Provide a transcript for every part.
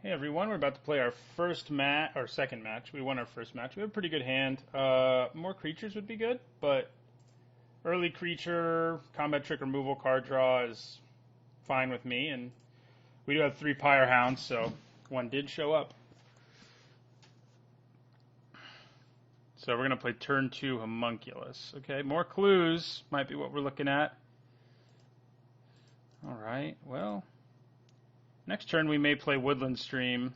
Hey everyone, we're about to play our first match, or second match. We won our first match. We have a pretty good hand. More creatures would be good, but early creature, combat trick removal card draw is fine with me. And we do have 3 Pyre Hounds, so one did show up. So we're going to play turn 2 Homunculus. Okay, more clues might be what we're looking at. Alright, well, next turn we may play Woodland Stream.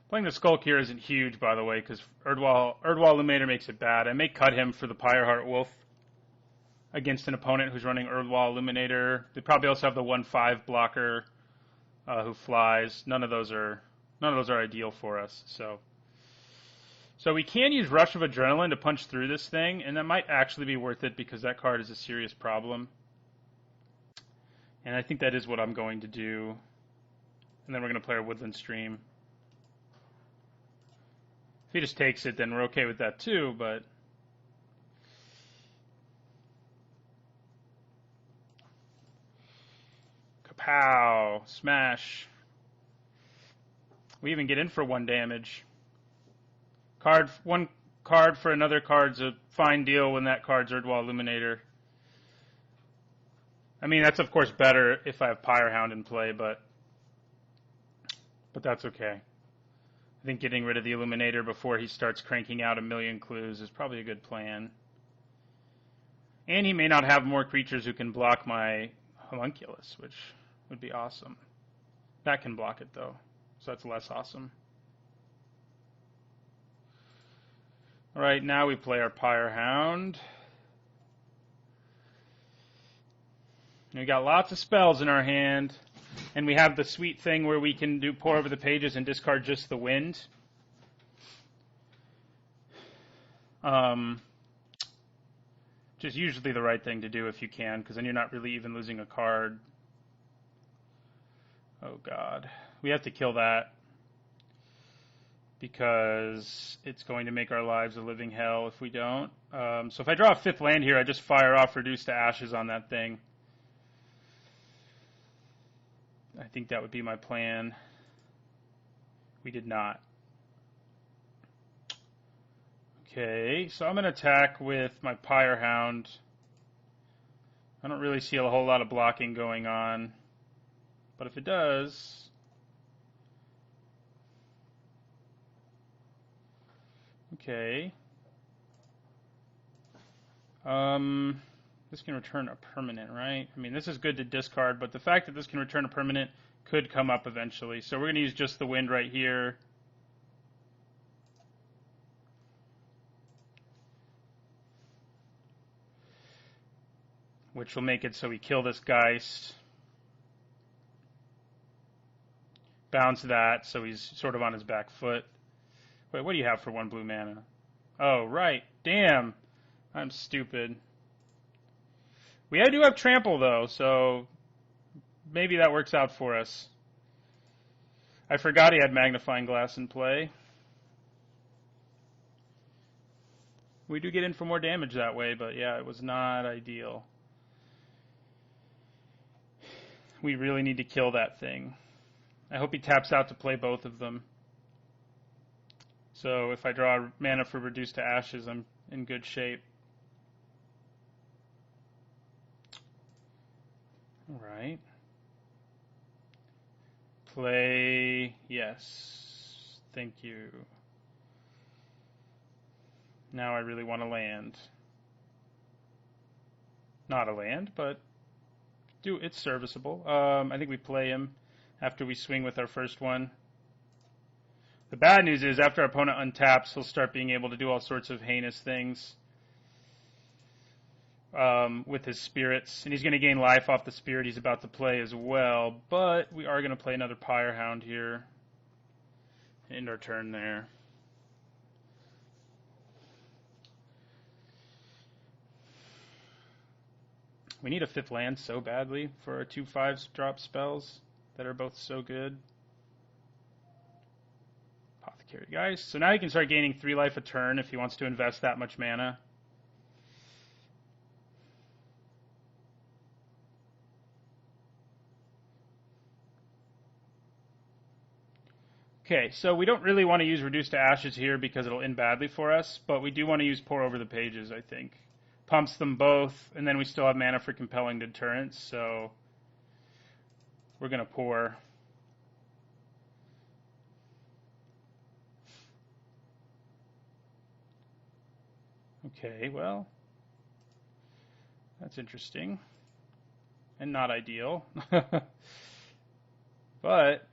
Playing the Skulk here isn't huge, by the way, because Erdwall Illuminator makes it bad. I may cut him for the Pyreheart Wolf against an opponent who's running Erdwall Illuminator. They probably also have the 1/5 blocker who flies. None of those are ideal for us. So we can use Rush of Adrenaline to punch through this thing, and that might actually be worth it because that card is a serious problem. And I think that is what I'm going to do. And then we're going to play our Woodland Stream. If he just takes it, then we're okay with that too, but... Kapow! Smash! We even get in for 1 damage. One card for another card's a fine deal when that card's Erdwall Illuminator. I mean, that's of course better if I have Pyrehound in play, but that's okay. I think getting rid of the Illuminator before he starts cranking out a million clues is probably a good plan. And he may not have more creatures who can block my Homunculus, which would be awesome. That can block it, though, so that's less awesome. Alright, now we play our Pyrehound. We got lots of spells in our hand, and we have the sweet thing where we can do Pore Over the Pages and discard just the Wind. Which is usually the right thing to do if you can, because then you're not really even losing a card. Oh god. We have to kill that, because it's going to make our lives a living hell if we don't. So if I draw a 5th land here, I just fire off Reduce to Ashes on that thing. I think that would be my plan. We did not. Okay, so I'm going to attack with my Pyrehound. I don't really see a whole lot of blocking going on, but if it does... Okay. This can return a permanent, right? I mean, this is good to discard, but the fact that this can return a permanent could come up eventually. So we're going to use just the Wind right here. Which will make it so we kill this Geist. Bounce that, so he's sort of on his back foot. Wait, what do you have for 1 blue mana? Oh, right. Damn. I'm stupid. We do have Trample, though, so maybe that works out for us. I forgot he had Magnifying Glass in play. We do get in for more damage that way, but yeah, it was not ideal. We really need to kill that thing. I hope he taps out to play both of them. So if I draw mana for Reduce to Ashes, I'm in good shape. Alright. Play, yes. Thank you. Now I really want to land. Not a land, but it's serviceable. I think we play him after we swing with our first one. The bad news is after our opponent untaps, he'll start being able to do all sorts of heinous things with his spirits. And he's going to gain life off the spirit he's about to play as well. But we are going to play another Pyrehound here. End our turn there. We need a 5th land so badly for our 2/5 drop spells that are both so good. Apothecary Geist. So now he can start gaining 3 life a turn if he wants to invest that much mana. Okay, so we don't really want to use Reduce to Ashes here because it'll end badly for us, but we do want to use Pour Over the Pages, I think. Pumps them both, and then we still have mana for Compelling Deterrence, so we're going to pour. Okay, well, that's interesting and not ideal. But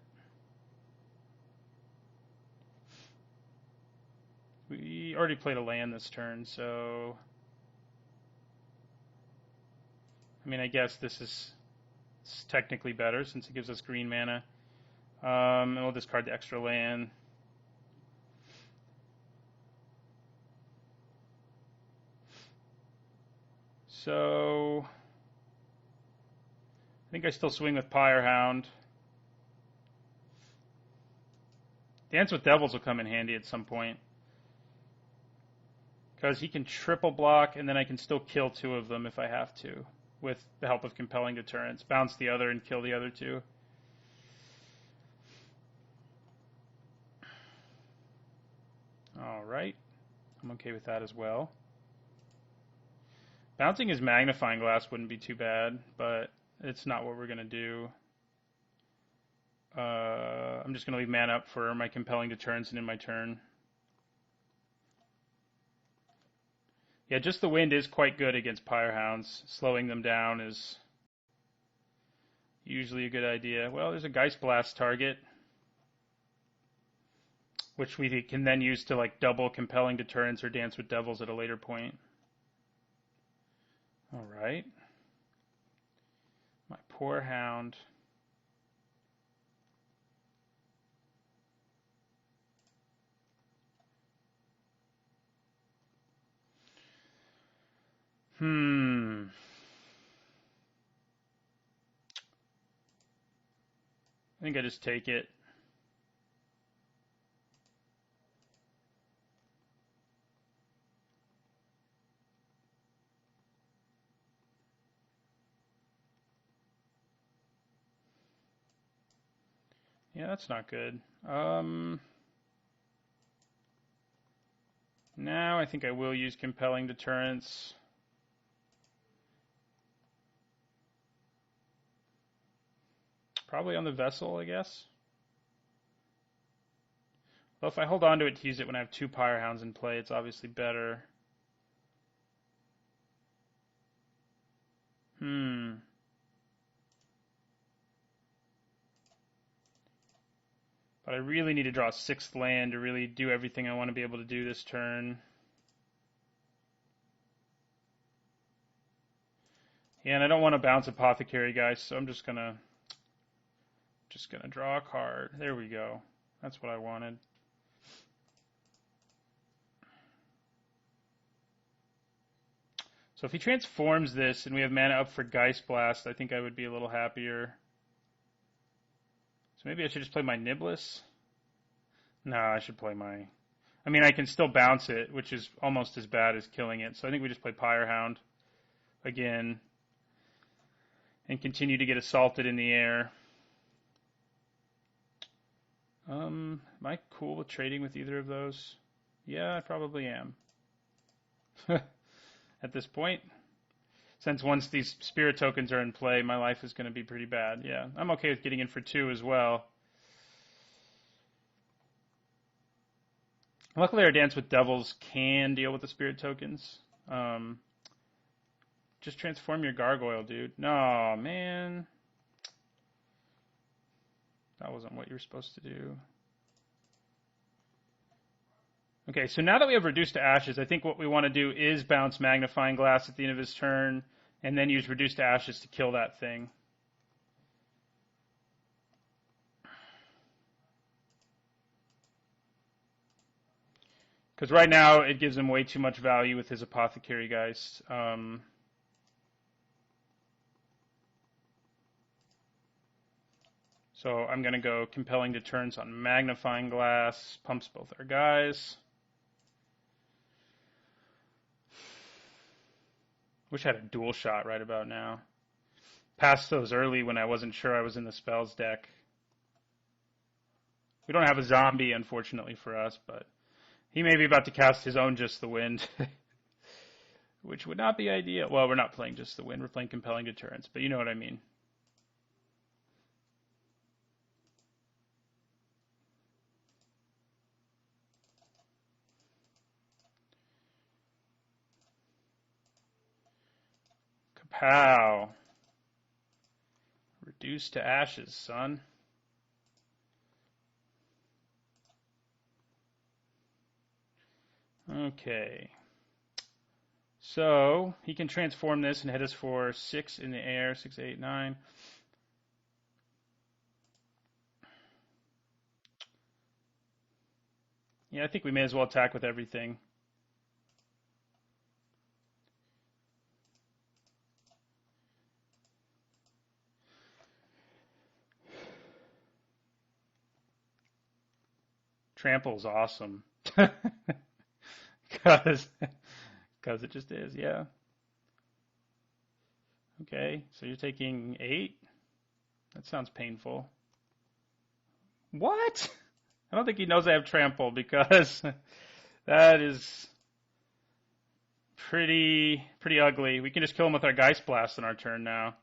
we already played a land this turn, so I mean, I guess this is technically better since it gives us green mana. And we'll discard the extra land. So I think I still swing with Pyrehound. Dance with Devils will come in handy at some point. Because he can triple block, and then I can still kill two of them if I have to, with the help of Compelling Deterrence. Bounce the other and kill the other two. Alright. I'm okay with that as well. Bouncing his Magnifying Glass wouldn't be too bad, but it's not what we're going to do. I'm just going to leave mana up for my Compelling Deterrence and in my turn. Yeah, just the wind is quite good against Pyrehounds. Slowing them down is usually a good idea. Well, there's a Geist Blast target, which we can then use to like double Compelling Deterrence or Dance with Devils at a later point. All right. My poor hound. I think I just take it. Yeah, that's not good. Now I think I will use Compelling Deterrence. Probably on the Vessel, I guess. Well, if I hold on to it to use it when I have two Pyrehounds in play, it's obviously better. But I really need to draw a sixth land to really do everything I want to be able to do this turn. Yeah, and I don't want to bounce Apothecary, guys, so I'm just gonna draw a card. There we go. That's what I wanted. So if he transforms this and we have mana up for Geist Blast, I think I would be a little happier. So maybe I should just play my Niblis. No, I should play my... I mean, I can still bounce it, which is almost as bad as killing it. So I think we just play Pyrehound again and continue to get assaulted in the air. Am I cool with trading with either of those? Yeah, I probably am. At this point. Since once these spirit tokens are in play, my life is going to be pretty bad. Yeah, I'm okay with getting in for 2 as well. Luckily, our Dance with Devils can deal with the spirit tokens. Just transform your gargoyle, dude. No, man. That wasn't what you were supposed to do. Okay, so now that we have Reduced to Ashes, I think what we want to do is bounce Magnifying Glass at the end of his turn, and then use Reduced to Ashes to kill that thing. Because right now, it gives him way too much value with his Apothecary Geist. So I'm going to go Compelling Deterrence on Magnifying Glass, pumps both our guys. Wish I had a dual shot right about now. Passed those early when I wasn't sure I was in the spells deck. We don't have a zombie, unfortunately for us, but he may be about to cast his own Just the Wind, which would not be ideal. Well, we're not playing Just the Wind. We're playing Compelling Deterrence, but you know what I mean. Kapow. Reduced to ashes, son. Okay. So he can transform this and hit us for 6 in the air, 6, 8, 9. Yeah, I think we may as well attack with everything. Trample's awesome. Because it just is, yeah. Okay, so you're taking 8? That sounds painful. What? I don't think he knows I have trample because that is pretty ugly. We can just kill him with our Geist Blast on our turn now.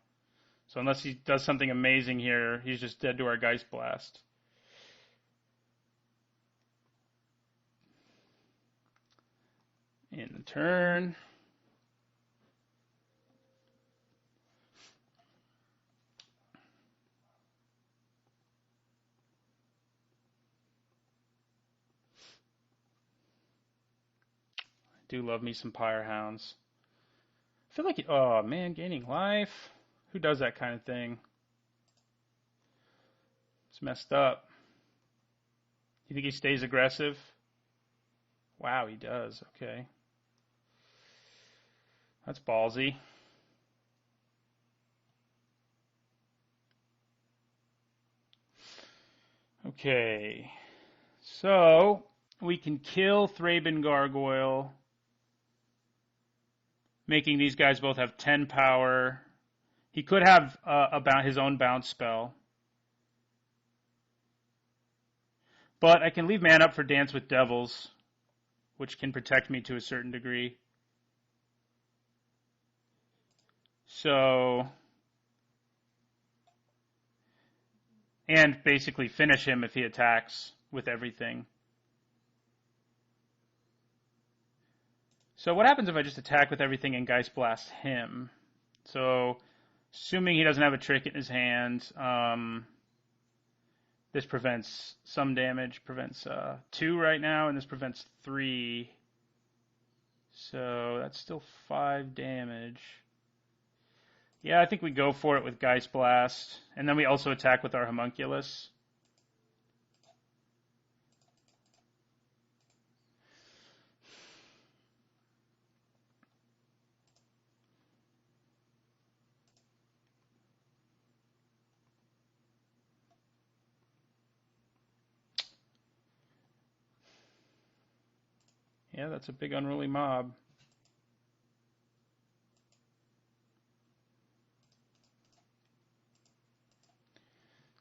So unless he does something amazing here, he's just dead to our Geist Blast. In the turn. I do love me some Pyre Hounds. I feel like, oh man, gaining life. Who does that kind of thing? It's messed up. You think he stays aggressive? Wow, he does. Okay. That's ballsy. Okay. So, we can kill Thraben Gargoyle, making these guys both have 10 power. He could have his own bounce spell. But I can leave man up for Dance with Devils, which can protect me to a certain degree. So, and basically finish him if he attacks with everything. So what happens if I just attack with everything and Geist Blast him? So, assuming he doesn't have a trick in his hand, this prevents some damage, prevents 2 right now, and this prevents 3. So that's still 5 damage. Yeah, I think we go for it with Geist Blast, and then we also attack with our Homunculus. Yeah, that's a big unruly mob.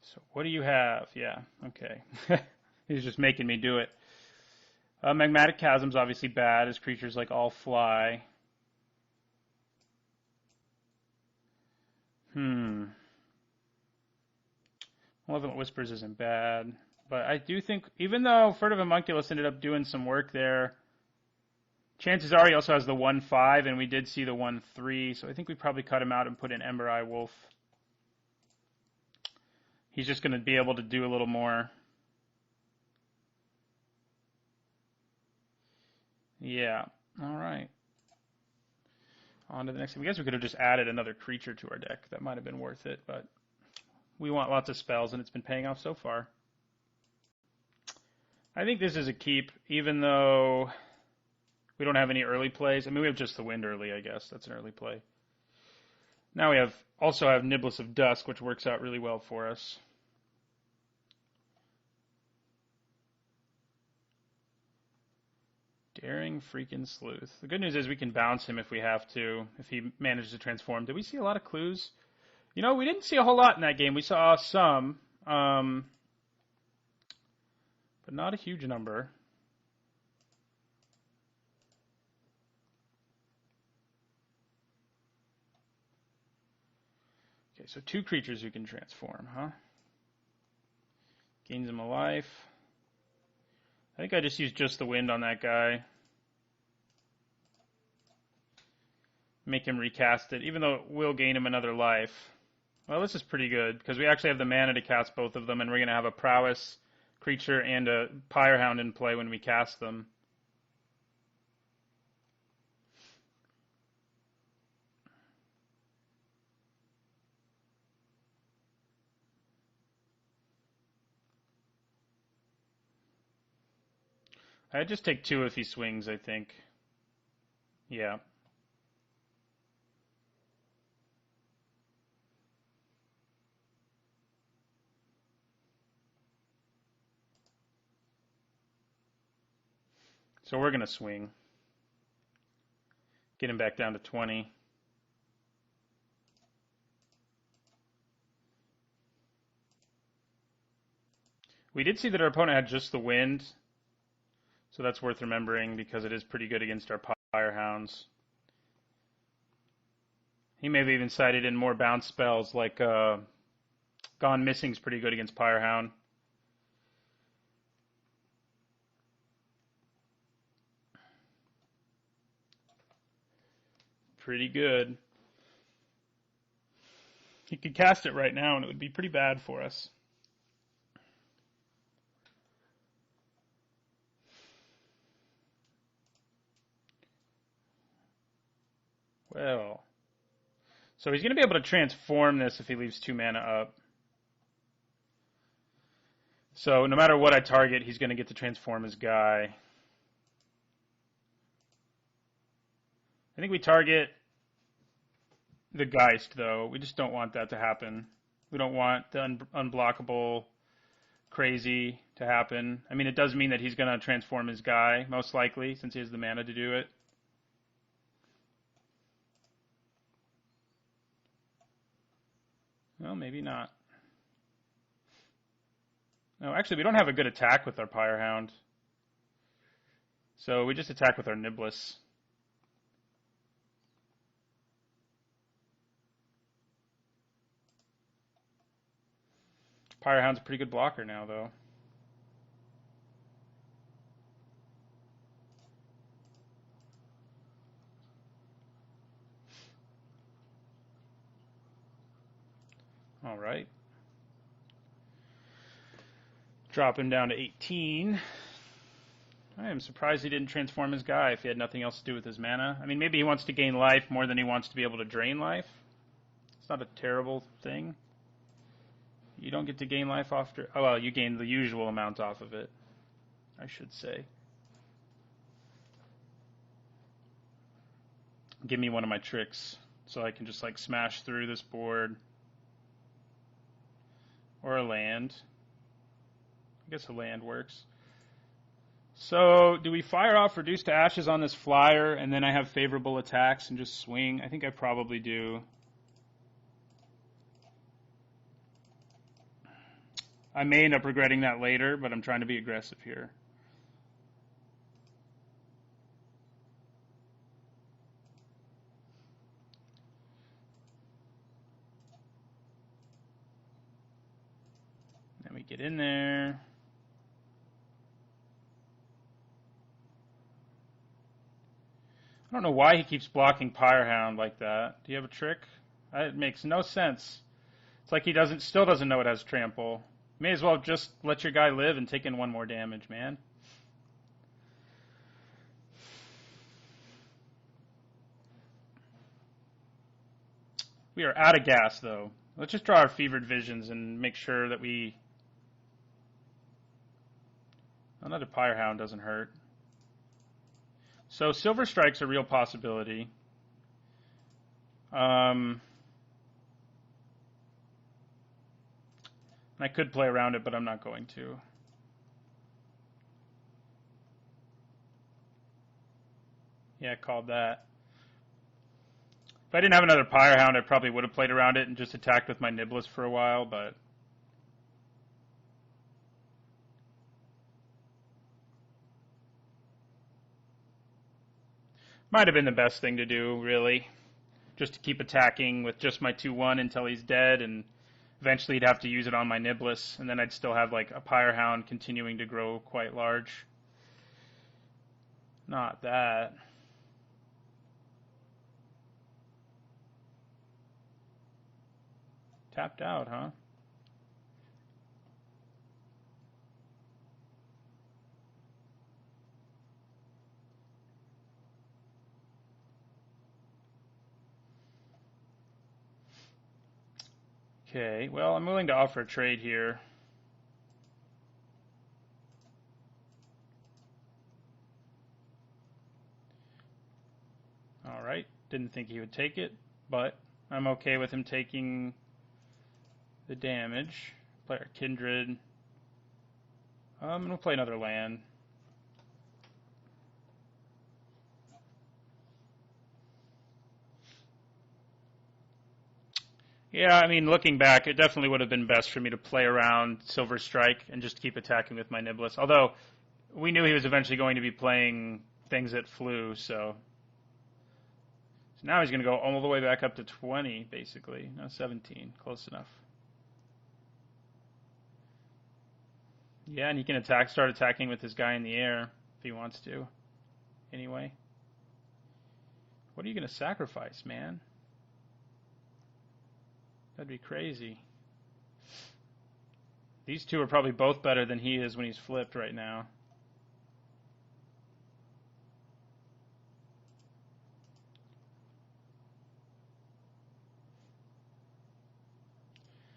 So what do you have? Yeah, okay. He's just making me do it. Magmatic Chasm's obviously bad, as creatures like all fly. Malevolent Whispers isn't bad. But I do think, even though Furtive Homunculus ended up doing some work there, chances are he also has the 1/5, and we did see the 1/3, so I think we probably cut him out and put in Ember Eye Wolf. He's just going to be able to do a little more. Yeah, all right. On to the next thing. I guess we could have just added another creature to our deck. That might have been worth it, but we want lots of spells, and it's been paying off so far. I think this is a keep, even though we don't have any early plays. I mean, we have just the Wind early, I guess. That's an early play. Now we also have Niblis of Dusk, which works out really well for us. Daring freaking Sleuth. The good news is we can bounce him if we have to, if he manages to transform. Did we see a lot of clues? You know, we didn't see a whole lot in that game. We saw some. but not a huge number. Okay, so 2 creatures you can transform, huh? Gains him a life. I think I just used just the wind on that guy. Make him recast it, even though it will gain him another life. Well, this is pretty good, because we actually have the mana to cast both of them, and we're going to have a prowess creature and a Pyrehound in play when we cast them. I'd just take 2 if he swings, I think. Yeah. So we're going to swing. Get him back down to 20. We did see that our opponent had just the wind, so that's worth remembering because it is pretty good against our Pyrehounds. He may have even sided in more bounce spells, like Gone Missing's pretty good against Pyrehound. Pretty good. He could cast it right now, and it would be pretty bad for us. Well, so he's going to be able to transform this if he leaves 2 mana up. So no matter what I target, he's going to get to transform his guy. I think we target the Geist, though. We just don't want that to happen. We don't want the unblockable crazy to happen. I mean, it does mean that he's going to transform his guy, most likely, since he has the mana to do it. Well, maybe not. No, actually, we don't have a good attack with our Pyrehound. So we just attack with our Niblis. Pyrehound's a pretty good blocker now, though. All right. Drop him down to 18. I am surprised he didn't transform his guy if he had nothing else to do with his mana. I mean, maybe he wants to gain life more than he wants to be able to drain life. It's not a terrible thing. You don't get to gain life after... Oh, well, you gain the usual amount off of it, I should say. Give me one of my tricks so I can just, like, smash through this board. Or a land. I guess a land works. So, do we fire off Reduce to Ashes on this flyer, and then I have favorable attacks and just swing? I think I probably do. I may end up regretting that later, but I'm trying to be aggressive here. Then we get in there. I don't know why he keeps blocking Pyrehound like that. Do you have a trick? It makes no sense. It's like he still doesn't know it has trample. May as well just let your guy live and take in 1 more damage, man. We are out of gas, though. Let's just draw our Fevered Visions and make sure that we... Another Pyrehound doesn't hurt. So Silver Strike's a real possibility. I could play around it, but I'm not going to. Yeah, I called that. If I didn't have another Pyrehound, I probably would have played around it and just attacked with my Niblis for a while, but... Might have been the best thing to do, really. Just to keep attacking with just my 2/1 until he's dead, and eventually he'd have to use it on my Niblis, and then I'd still have like a Pyrehound continuing to grow quite large. Not that. Tapped out, huh? Okay, well, I'm willing to offer a trade here. Alright, didn't think he would take it, but I'm okay with him taking the damage. Play our Kindred. I'm going to play another land. Yeah, I mean, looking back, it definitely would have been best for me to play around Silver Strike and just keep attacking with my Niblis. Although, we knew he was eventually going to be playing things that flew, so now he's going to go all the way back up to 20, basically. No, 17. Close enough. Yeah, and he can start attacking with his guy in the air if he wants to. Anyway. What are you going to sacrifice, man? That'd be crazy. These two are probably both better than he is when he's flipped right now.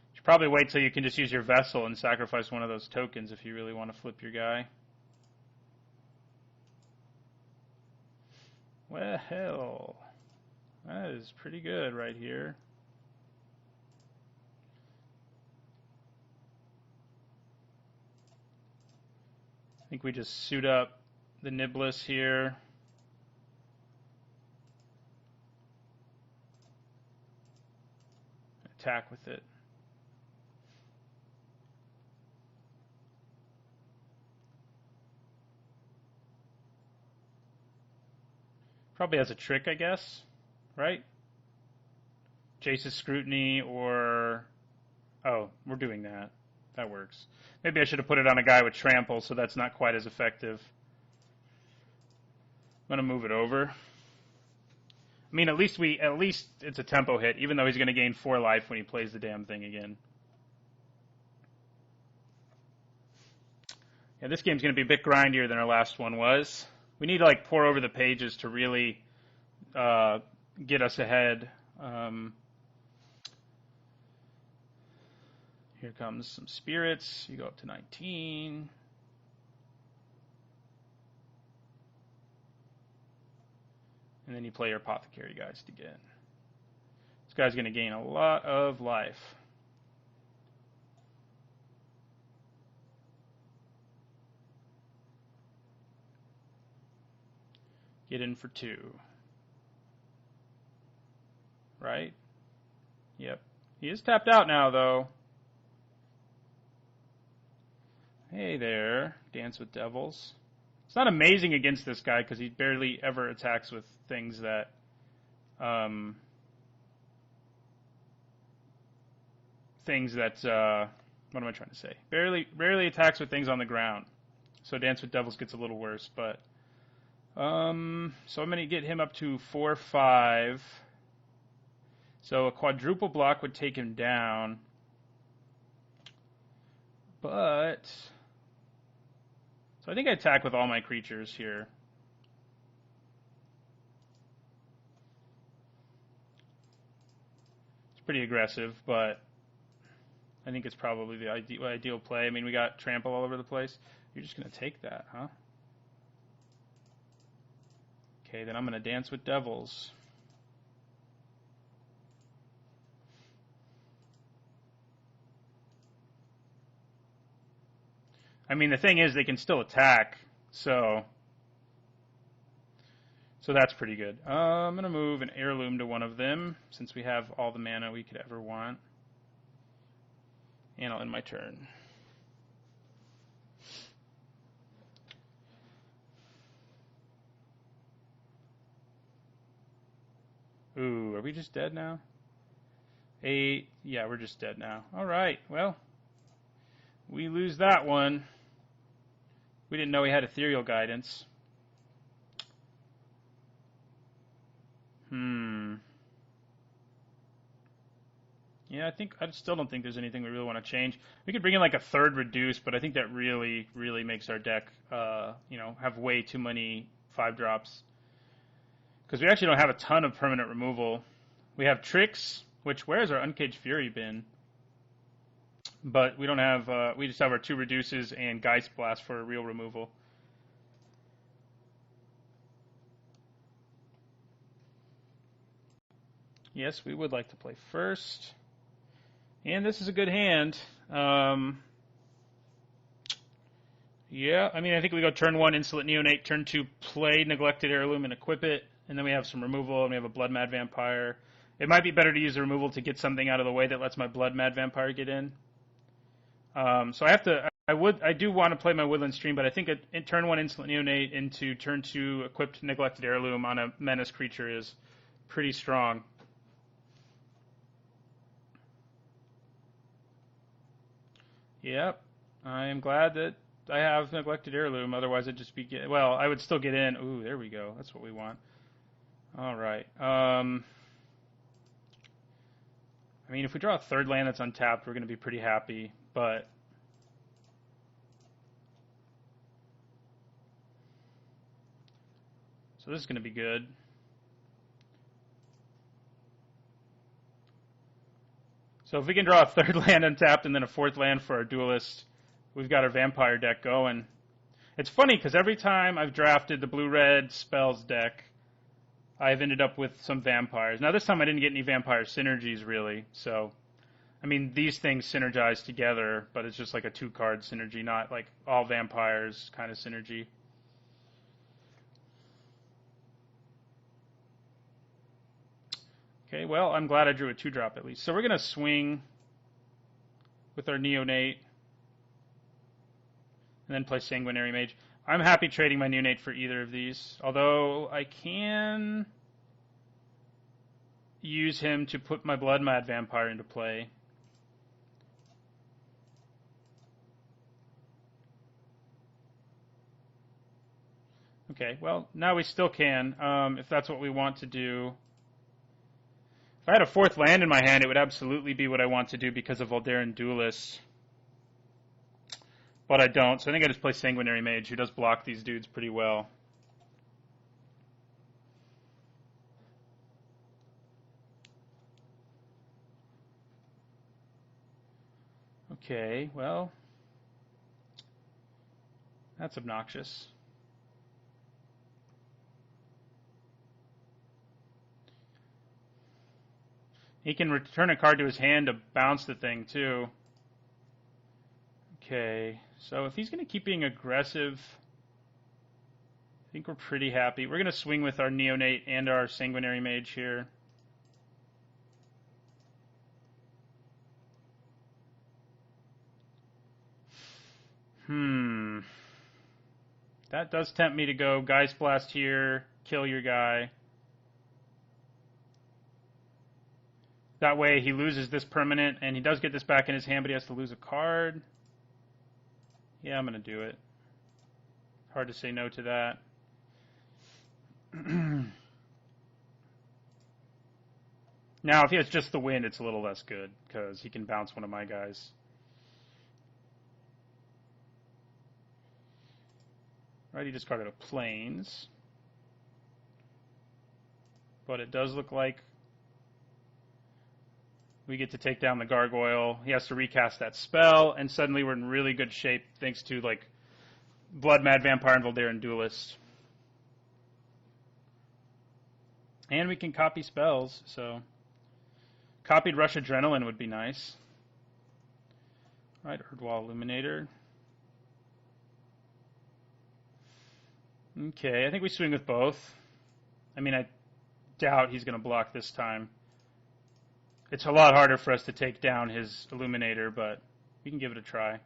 You should probably wait till you can just use your vessel and sacrifice one of those tokens if you really want to flip your guy. Well, that is pretty good right here. I think we just suit up the Niblis here. Attack with it. Probably has a trick, I guess, right? Jace's Scrutiny or... Oh, we're doing that. That works. Maybe I should have put it on a guy with Trample, so that's not quite as effective. I'm going to move it over. I mean, at least it's a tempo hit, even though he's going to gain 4 life when he plays the damn thing again. Yeah, this game's going to be a bit grindier than our last one was. We need to like pour over the pages to really get us ahead. Here comes some spirits. You go up to 19. And then you play your Apothecary Geist again. This guy's going to gain a lot of life. Get in for 2. Right? Yep. He is tapped out now, though. Hey there, Dance with Devils. It's not amazing against this guy because he barely ever attacks with things that what am I trying to say? Rarely attacks with things on the ground. So Dance with Devils gets a little worse, but so I'm gonna get him up to 4/5. So a quadruple block would take him down. But so I think I attack with all my creatures here. It's pretty aggressive, but I think it's probably the ideal play. I mean, we got Trample all over the place. You're just going to take that, huh? Okay, then I'm going to Dance with Devils. I mean, the thing is, they can still attack, so that's pretty good. I'm going to move an Heirloom to one of them, since we have all the mana we could ever want. And I'll end my turn. are we just dead now? 8. Yeah, we're just dead now. All right. Well, we lose that one. We didn't know we had ethereal guidance. Yeah, I still don't think there's anything we really want to change. We could bring in like a third reduce, but I think that really, really makes our deck, have way too many 5-drops. Because we actually don't have a ton of permanent removal. We have tricks, which where's our Uncaged Fury been? But we don't have. We just have our 2 reduces and Geist Blast for real removal. Yes, we would like to play first. And this is a good hand. Yeah, I mean, I think we go turn 1, Insolent Neonate, turn 2, play Neglected Heirloom and equip it, and then we have some removal, and we have a Blood Mad Vampire. It might be better to use the removal to get something out of the way that lets my Blood Mad Vampire get in. So I do want to play my Woodland Stream, but I think in turn 1, Insolent Neonate into turn 2, equipped Neglected Heirloom on a Menace creature is pretty strong. Yep, I am glad that I have Neglected Heirloom. Otherwise, I'd just be well. I would still get in. Ooh, there we go. That's what we want. All right. I mean, if we draw a third land that's untapped, we're going to be pretty happy. But so this is going to be good. So if we can draw a third land untapped and then a 4th land for our duelist, we've got our vampire deck going. It's funny because every time I've drafted the blue-red spells deck, I've ended up with some vampires. Now this time I didn't get any vampire synergies really, so I mean these things synergize together, but it's just like a 2-card synergy, not like all vampires kind of synergy. Okay, well, I'm glad I drew a 2-drop at least. So we're going to swing with our Neonate and then play Sanguinary Mage. I'm happy trading my Neonate for either of these, although I can use him to put my Blood Mad Vampire into play. Okay, well, now we still can, if that's what we want to do. If I had a 4th land in my hand, it would absolutely be what I want to do because of Voldaren Duelist. But I don't, so I think I just play Sanguinary Mage, who does block these dudes pretty well. Okay, well, that's obnoxious. He can return a card to his hand to bounce the thing, too. Okay, so if he's going to keep being aggressive, I think we're pretty happy. We're going to swing with our Neonate and our Sanguinary Mage here. That does tempt me to go Geist Blast here, kill your guy. That way he loses this permanent, and he does get this back in his hand, but he has to lose a card. Yeah, I'm going to do it. Hard to say no to that. Now, if he has just the wind, it's a little less good, because he can bounce one of my guys. Right, he discarded a Plains. But it does look like we get to take down the Gargoyle. He has to recast that spell, and suddenly we're in really good shape thanks to like Blood Mad Vampire and Voldaren Duelist. And we can copy spells, so copied Rush Adrenaline would be nice. All right, Erdwall Illuminator. Okay, I think we swing with both. I mean, I doubt he's going to block this time. It's a lot harder for us to take down his Illuminator, but we can give it a try.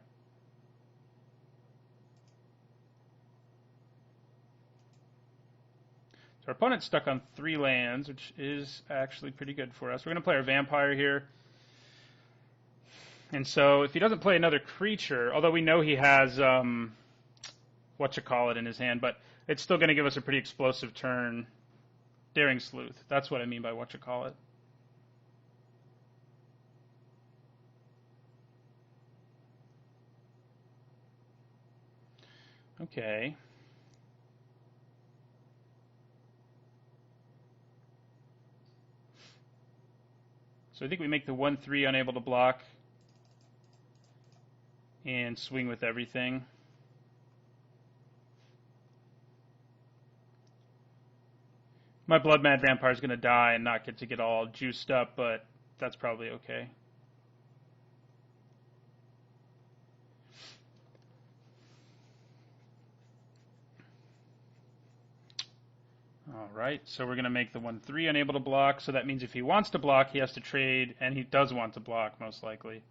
So our opponent's stuck on 3 lands, which is actually pretty good for us. We're going to play our Vampire here. And so if he doesn't play another creature, although we know he has whatchamacallit in his hand, but it's still going to give us a pretty explosive turn. Daring Sleuth. That's what I mean by whatchamacallit. Okay. So I think we make the 1/3 unable to block and swing with everything. My Blood Mad Vampire is going to die and not get all juiced up, but that's probably okay. All right, so we're going to make the 1/3 unable to block, so that means if he wants to block, he has to trade, and he does want to block, most likely.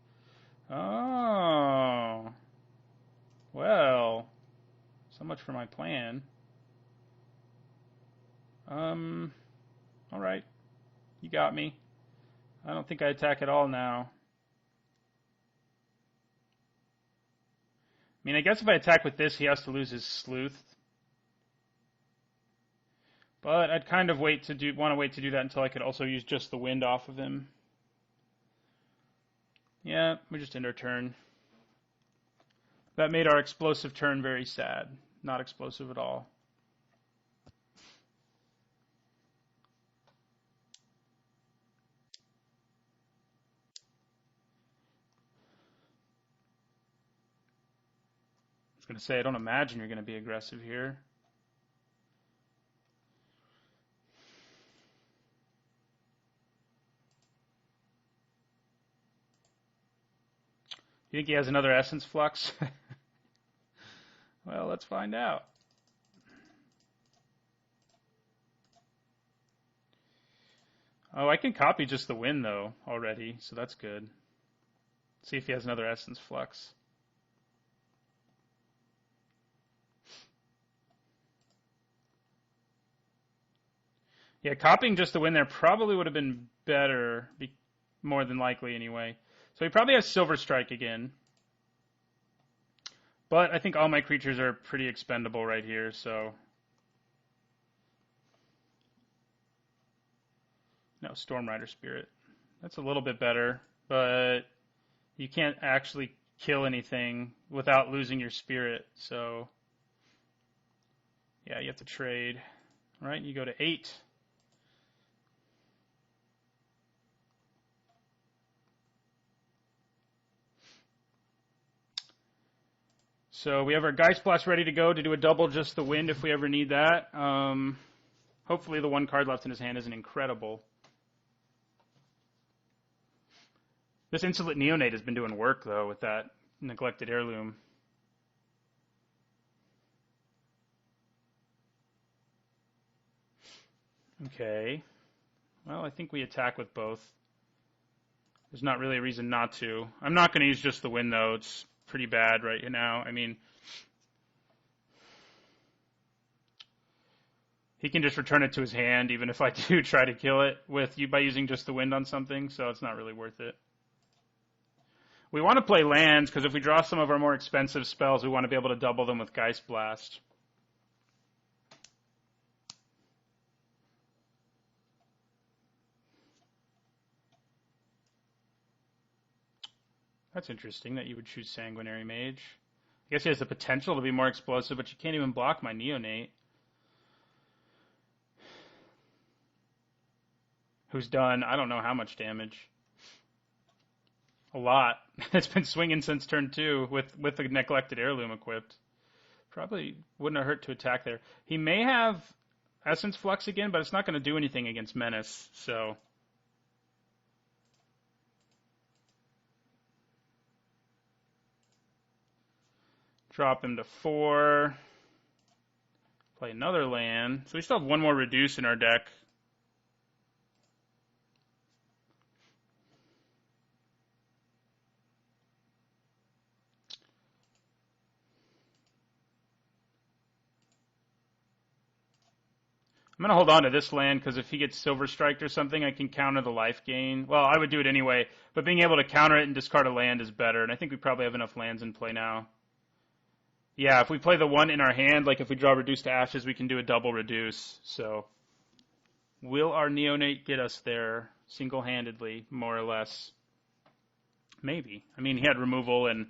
Oh. Well, so much for my plan. All right. You got me. I don't think I attack at all now. I mean, I guess if I attack with this, he has to lose his Sleuth. But I'd kind of want to wait to do that until I could also use just the wind off of him. Yeah, we just end our turn. That made our explosive turn very sad. Not explosive at all. I was going to say, I don't imagine you're going to be aggressive here. You think he has another Essence Flux? Well, let's find out. Oh, I can copy just the win, though, already, so that's good. See if he has another Essence Flux. Yeah, copying just the win there probably would have been better, more than likely anyway. So he probably has Silver Strike again. But I think all my creatures are pretty expendable right here, so... No, Storm Rider Spirit. That's a little bit better, but you can't actually kill anything without losing your spirit, so... Yeah, you have to trade. All right, you go to 8. So we have our Geist Blast ready to go to do a double just the wind if we ever need that. Hopefully the one card left in his hand isn't incredible. This Insolent Neonate has been doing work, though, with that Neglected Heirloom. Okay. Well, I think we attack with both. There's not really a reason not to. I'm not going to use just the wind, though. It's pretty bad right now. I mean, he can just return it to his hand, even if I do try to kill it by using just the wind on something, so it's not really worth it. We want to play lands, because if we draw some of our more expensive spells, we want to be able to double them with Geist Blast. That's interesting that you would choose Sanguinary Mage. I guess he has the potential to be more explosive, but you can't even block my Neonate. Who's done, I don't know how much damage. A lot. It's been swinging since turn 2 with the Neglected Heirloom equipped. Probably wouldn't have hurt to attack there. He may have Essence Flux again, but it's not going to do anything against Menace, so... Drop him to 4. Play another land. So we still have one more Reduce in our deck. I'm going to hold on to this land because if he gets Silver Striked or something, I can counter the life gain. Well, I would do it anyway, but being able to counter it and discard a land is better, and I think we probably have enough lands in play now. Yeah, if we play the 1 in our hand, like if we draw Reduce to Ashes, we can do a double Reduce. So will our Neonate get us there single-handedly, more or less? Maybe. I mean, he had removal and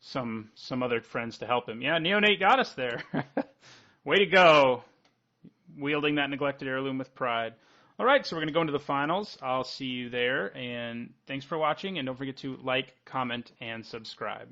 some other friends to help him. Yeah, Neonate got us there. Way to go. Wielding that neglected heirloom with pride. All right, so we're going to go into the finals. I'll see you there, and thanks for watching, and don't forget to like, comment, and subscribe.